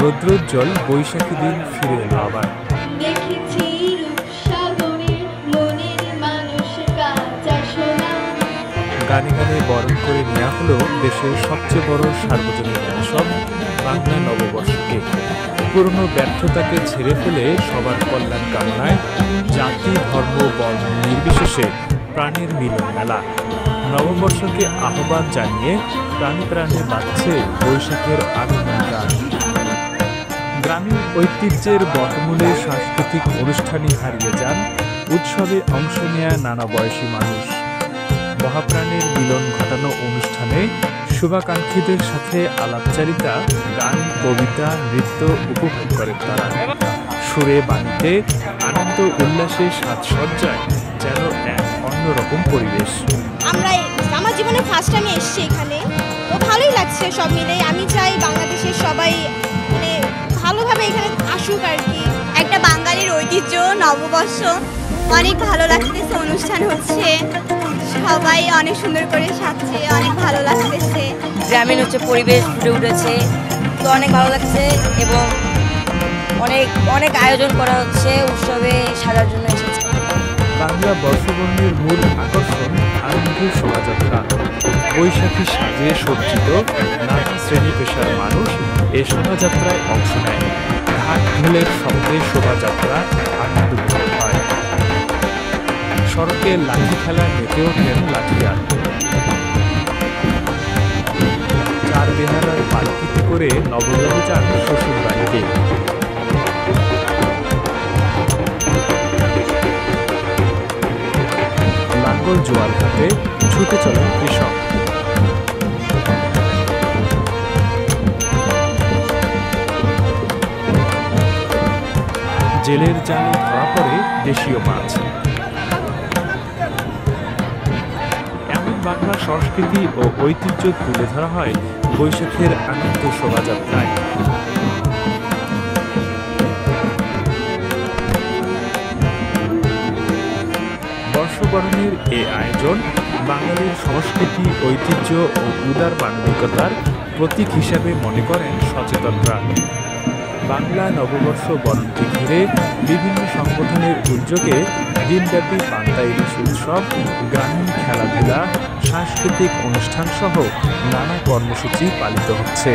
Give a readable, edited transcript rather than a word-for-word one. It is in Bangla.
রৌদ্রোজ্জ্বল বৈশাখী দিন ফিরে এলো আবার। গানে গানে বরণ করে নেওয়া হলো দেশের সবচেয়ে বড় সার্বজনীন উৎসব বাংলা নববর্ষকে। পুরনো ব্যর্থতাকে ঝেড়ে ফেলে সবার কল্যাণ কামনায় জাতি ধর্ম বর্ণ নির্বিশেষে প্রাণের মিলন মেলা। নববর্ষকে আহ্বান জানিয়ে প্রাণে প্রাণে বাজছে বৈশাখের আগমন গান। গ্রামীণ ঐতিহ্যের বটমূলে সাংস্কৃতিক অনুষ্ঠানই হারিয়ে যান উৎসবে অংশ নেয়া নানা বয়সী মানুষ। মহাপ্রাণের মিলন ঘটানো অনুষ্ঠানে শুভাকাঙ্ক্ষীদের সাথে আলাপচারিতা, গান, কবিতা, নৃত্য উপভোগ করেন তারা। সুরে বাণীতে আনন্দ উল্লাসে সাজসজ্জায় যেন এক অন্যরকম পরিবেশ। আমার জীবনে ফার্স্ট আমি এসেছি এখানে, তো ভালোই লাগছে সব মিলে। আমি চাই বাংলাদেশের সবাই মানে ভালোভাবে এখানে আসুক আর কি। একটা বাঙালির ঐতিহ্য নববর্ষ, অনেক ভালো লাগতেছে। অনুষ্ঠান হচ্ছে, সবাই অনেক সুন্দর করে সাজছে, অনেক ভালো লাগতেছে। গ্রামীণ পরিবেশ ফুটে উঠেছে, তো অনেক ভালো লাগছে এবং অনেক অনেক আয়োজন করা হচ্ছে উৎসবে সাজার জন্য এসেছে। বাংলা বর্ষবরণের মূল আকর্ষণ আনন্দের শোভাযাত্রা। বৈশাখী সাজে সজ্জিত নানা শ্রেণী পেশার মানুষ এ শোভাযাত্রায় অংশ নেয়। ঢাক ঢোলের শব্দে শোভাযাত্রা আনন্দময় হয়। সড়কে লাঠি খেলায় মেতে ওঠেন লাঠিয়ার। চার বেহারার পালকিতে করে নবজাত যান শ্বশুর বাড়িতে। লাঙ্গল জোয়ার ঘাটে ছুটে চলেন কৃষক। জেলের জালে ধরা পড়ে দেশীয় মাছ। এমন বাংলা সংস্কৃতি ও ঐতিহ্য তুলে ধরা হয় বৈশাখের আনন্দ শোভাযাত্রায়। বর্ষবরণের এ আয়োজন বাঙালির সংস্কৃতি, ঐতিহ্য ও উদার মানবিকতার প্রতীক হিসাবে মনে করেন সচেতনরা। বাংলা নববর্ষ বরণকে ঘিরে বিভিন্ন সংগঠনের উদ্যোগে দিনব্যাপী পান্তা ইলিশ উৎসব, গ্রামীণ খেলাধুলা, সাংস্কৃতিক অনুষ্ঠান সহ নানা কর্মসূচি পালিত হচ্ছে।